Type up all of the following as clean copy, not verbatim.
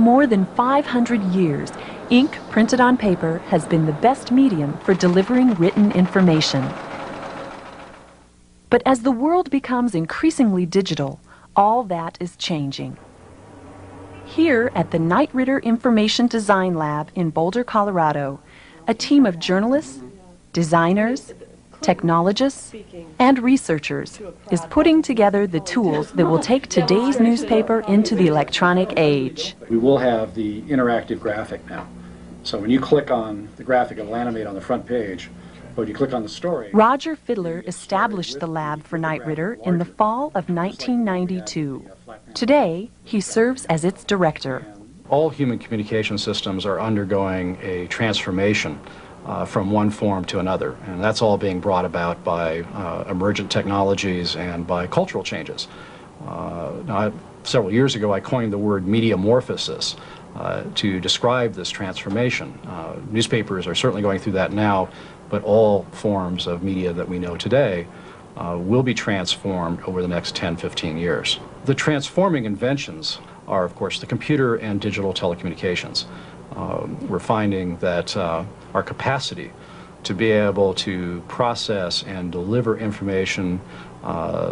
more than 500 years, ink printed on paper has been the best medium for delivering written information. But as the world becomes increasingly digital, all that is changing. Here at the Knight Ridder Information Design Lab in Boulder, Colorado, a team of journalists, designers, technologists, and researchers is putting together the tools that will take today's newspaper into the electronic age. We will have the interactive graphic now. So when you click on the graphic, it will animate on the front page. But when you click on the story... Roger Fiddler established the lab for Knight Ridder in the fall of 1992. Today, he serves as its director. All human communication systems are undergoing a transformation from one form to another, and that's all being brought about by emergent technologies and by cultural changes. Several years ago I coined the word mediamorphosis to describe this transformation. Newspapers are certainly going through that now, but all forms of media that we know today will be transformed over the next 10-15 years. The transforming inventions are, of course, the computer and digital telecommunications. We're finding that our capacity to be able to process and deliver information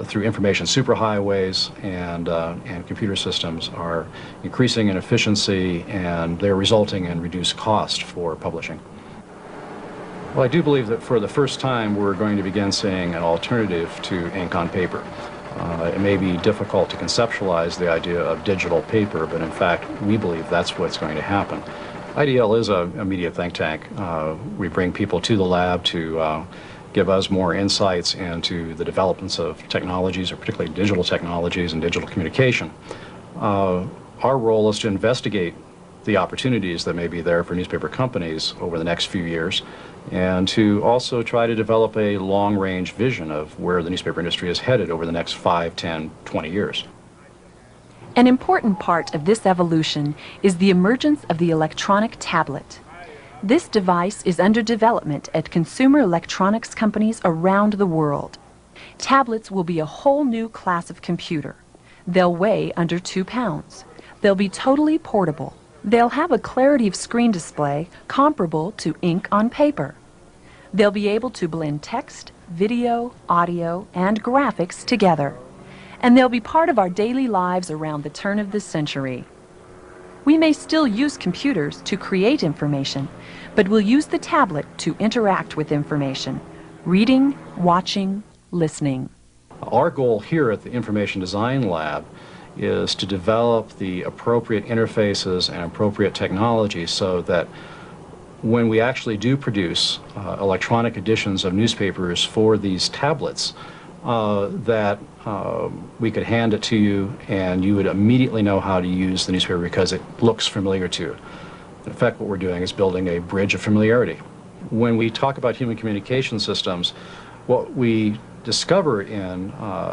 through information superhighways and computer systems are increasing in efficiency, and they're resulting in reduced cost for publishing. Well, I do believe that for the first time we're going to begin seeing an alternative to ink on paper. It may be difficult to conceptualize the idea of digital paper, but in fact we believe that's what's going to happen. IDL is a media think tank. We bring people to the lab to give us more insights into the developments of technologies, or particularly digital technologies and digital communication. Our role is to investigate the opportunities that may be there for newspaper companies over the next few years, and to also try to develop a long-range vision of where the newspaper industry is headed over the next 5, 10, 20 years. An important part of this evolution is the emergence of the electronic tablet. This device is under development at consumer electronics companies around the world. Tablets will be a whole new class of computer. They'll weigh under 2 pounds. They'll be totally portable. They'll have a clarity of screen display comparable to ink on paper. They'll be able to blend text, video, audio, and graphics together. And they'll be part of our daily lives around the turn of the century. We may still use computers to create information, but we'll use the tablet to interact with information, reading, watching, listening. Our goal here at the Information Design Lab is to develop the appropriate interfaces and appropriate technology so that when we actually do produce electronic editions of newspapers for these tablets, that we could hand it to you and you would immediately know how to use the newspaper because it looks familiar to you. In effect, what we're doing is building a bridge of familiarity. When we talk about human communication systems, what we discover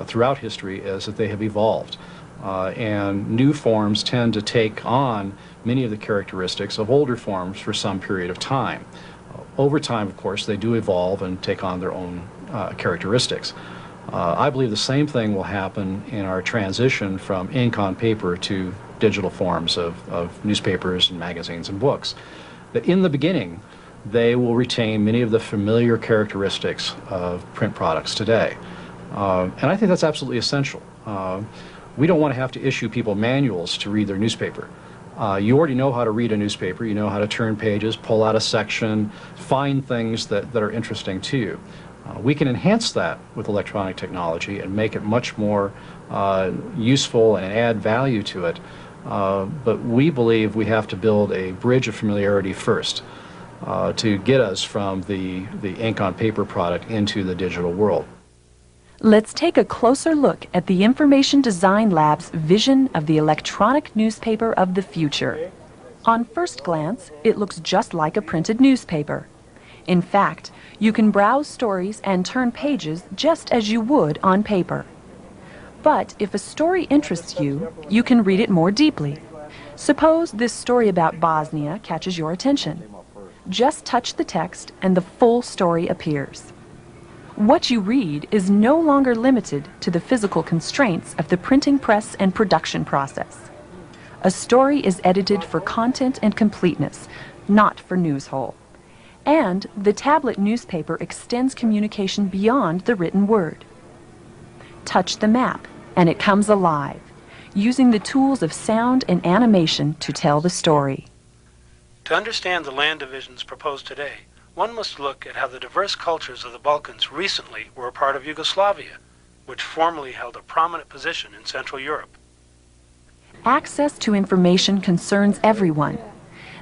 throughout history is that they have evolved. And new forms tend to take on many of the characteristics of older forms for some period of time. Over time, of course, they do evolve and take on their own characteristics. I believe the same thing will happen in our transition from ink on paper to digital forms of newspapers and magazines and books. That in the beginning, they will retain many of the familiar characteristics of print products today. And I think that's absolutely essential. We don't want to have to issue people manuals to read their newspaper. You already know how to read a newspaper. You know how to turn pages, pull out a section, find things that are interesting to you. We can enhance that with electronic technology and make it much more useful and add value to it. But we believe we have to build a bridge of familiarity first to get us from the ink on paper product into the digital world. Let's take a closer look at the Information Design Lab's vision of the electronic newspaper of the future. On first glance, it looks just like a printed newspaper. In fact, you can browse stories and turn pages just as you would on paper. But if a story interests you, you can read it more deeply. Suppose this story about Bosnia catches your attention. Just touch the text and the full story appears. What you read is no longer limited to the physical constraints of the printing press and production process. a story is edited for content and completeness, not for news hole. And the tablet newspaper extends communication beyond the written word. Touch the map, and it comes alive, using the tools of sound and animation to tell the story. To understand the land divisions proposed today, one must look at how the diverse cultures of the Balkans recently were a part of Yugoslavia, which formerly held a prominent position in Central Europe. Access to information concerns everyone.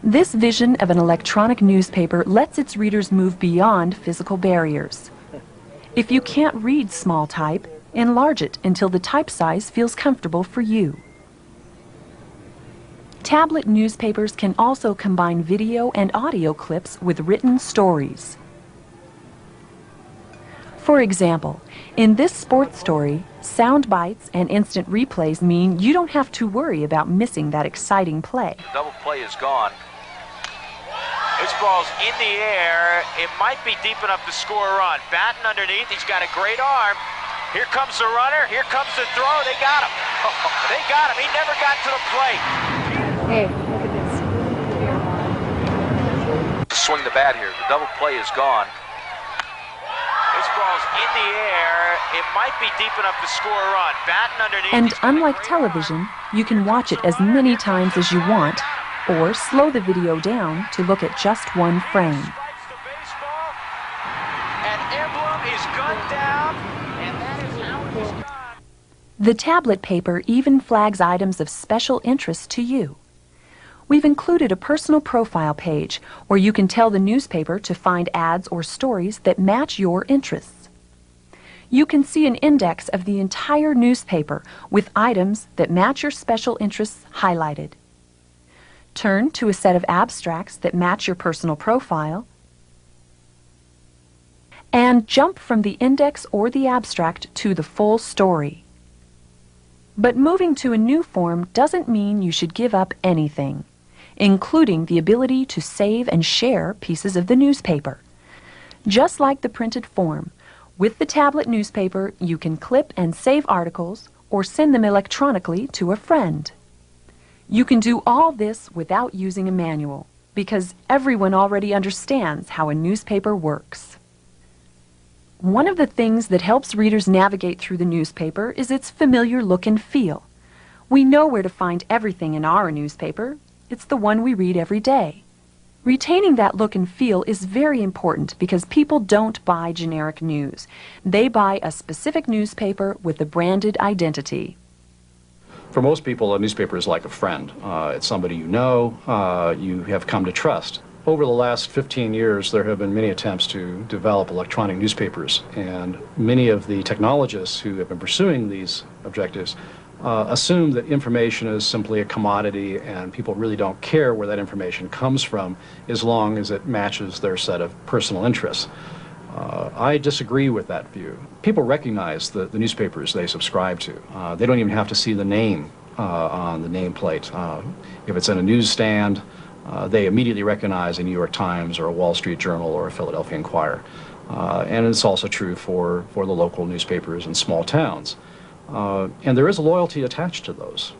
This vision of an electronic newspaper lets its readers move beyond physical barriers. If you can't read small type, enlarge it until the type size feels comfortable for you. Tablet newspapers can also combine video and audio clips with written stories. For example, in this sports story, sound bites and instant replays mean you don't have to worry about missing that exciting play. The double play is gone. This ball's in the air. It might be deep enough to score a run. Batten underneath. He's got a great arm. Here comes the runner. Here comes the throw. They got him. They got him. He never got to the plate. Hey, look at this. Swing the bat here. The double play is gone. This ball's in the air. It might be deep enough to score a run. Batten underneath. And unlike television, you can watch it as many times as you want, or slow the video down to look at just one frame. An emblem is gunned down, and that is how it is done. The tablet paper even flags items of special interest to you. We've included a personal profile page where you can tell the newspaper to find ads or stories that match your interests. You can see an index of the entire newspaper with items that match your special interests highlighted. Turn to a set of abstracts that match your personal profile, and jump from the index or the abstract to the full story. But moving to a new form doesn't mean you should give up anything, including the ability to save and share pieces of the newspaper. Just like the printed form, with the tablet newspaper you can clip and save articles or send them electronically to a friend. You can do all this without using a manual, because everyone already understands how a newspaper works. One of the things that helps readers navigate through the newspaper is its familiar look and feel. We know where to find everything in our newspaper. It's the one we read every day. Retaining that look and feel is very important because people don't buy generic news. They buy a specific newspaper with a branded identity. For most people, a newspaper is like a friend. It's somebody you know, you have come to trust. Over the last 15 years, there have been many attempts to develop electronic newspapers, and many of the technologists who have been pursuing these objectives assume that information is simply a commodity and people really don't care where that information comes from as long as it matches their set of personal interests. I disagree with that view. People recognize the newspapers they subscribe to. They don't even have to see the name on the nameplate. If it's in a newsstand, they immediately recognize a New York Times or a Wall Street Journal or a Philadelphia Inquirer. And it's also true for the local newspapers in small towns. And there is a loyalty attached to those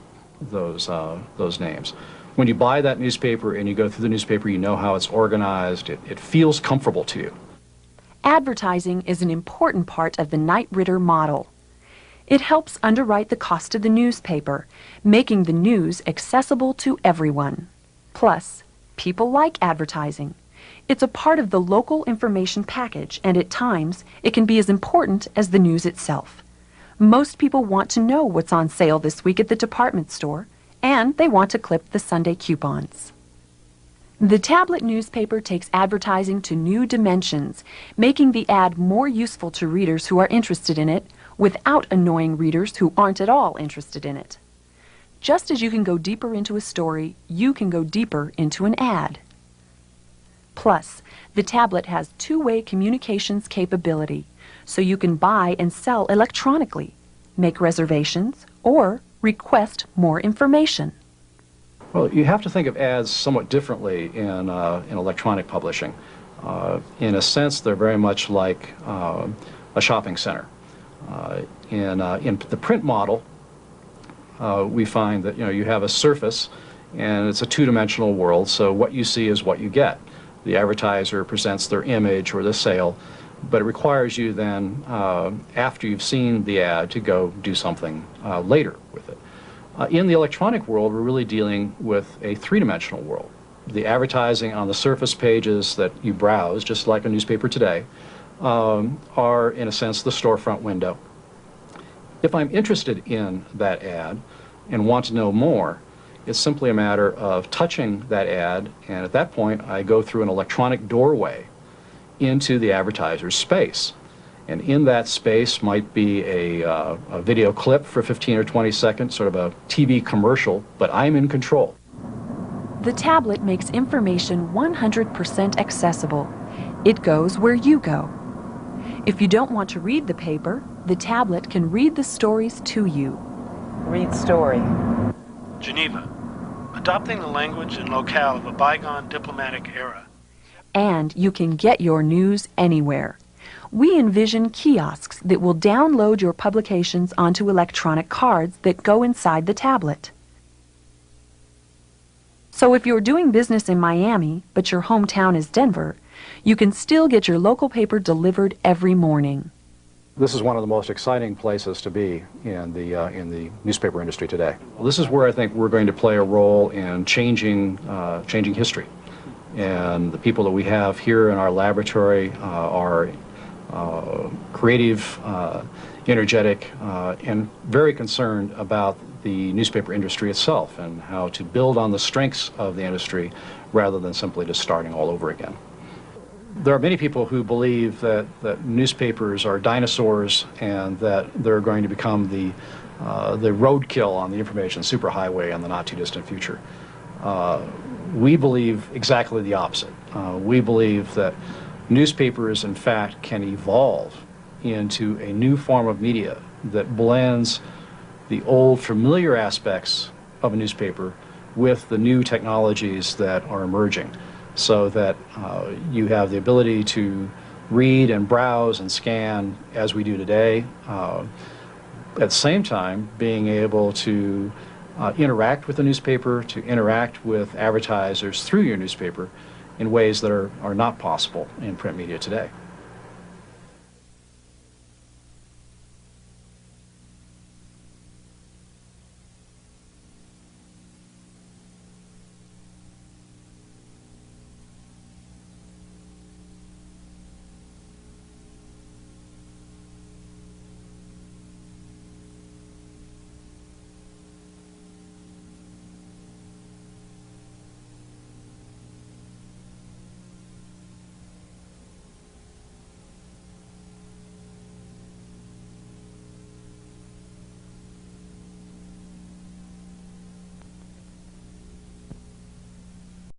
names. When you buy that newspaper and you go through the newspaper, you know how it's organized. It feels comfortable to you. Advertising is an important part of the Knight Ridder model. It helps underwrite the cost of the newspaper, making the news accessible to everyone. Plus, people like advertising. It's a part of the local information package, and at times, it can be as important as the news itself. Most people want to know what's on sale this week at the department store, and they want to clip the Sunday coupons. The tablet newspaper takes advertising to new dimensions, making the ad more useful to readers who are interested in it without annoying readers who aren't at all interested in it. Just as you can go deeper into a story, you can go deeper into an ad. Plus, the tablet has two-way communications capability, so you can buy and sell electronically, make reservations, or request more information. Well, you have to think of ads somewhat differently in electronic publishing. In a sense, they're very much like a shopping center. In the print model, we find that you have a surface, and it's a two-dimensional world, so what you see is what you get. The advertiser presents their image or the sale, but it requires you then, after you've seen the ad, to go do something later with it. In the electronic world, we're really dealing with a three-dimensional world. The advertising on the surface pages that you browse, just like a newspaper today, are, in a sense, the storefront window. If I'm interested in that ad and want to know more, it's simply a matter of touching that ad, and at that point I go through an electronic doorway into the advertiser's space. And in that space might be a video clip for 15 or 20 seconds, sort of a TV commercial, but I'm in control. The tablet makes information 100% accessible. It goes where you go. If you don't want to read the paper, the tablet can read the stories to you. Read story. Geneva, adopting the language and locale of a bygone diplomatic era. And you can get your news anywhere. We envision kiosks that will download your publications onto electronic cards that go inside the tablet. So if you're doing business in Miami, but your hometown is Denver, you can still get your local paper delivered every morning. This is one of the most exciting places to be in the newspaper industry today. Well, this is where I think we're going to play a role in changing history. And the people that we have here in our laboratory are creative, energetic, and very concerned about the newspaper industry itself and how to build on the strengths of the industry rather than simply just starting all over again. There are many people who believe that newspapers are dinosaurs and that they're going to become the roadkill on the information superhighway in the not-too-distant future. We believe exactly the opposite. We believe that newspapers, in fact, can evolve into a new form of media that blends the old familiar aspects of a newspaper with the new technologies that are emerging, so that you have the ability to read and browse and scan as we do today, at the same time being able to interact with the newspaper, to interact with advertisers through your newspaper in ways that are not possible in print media today.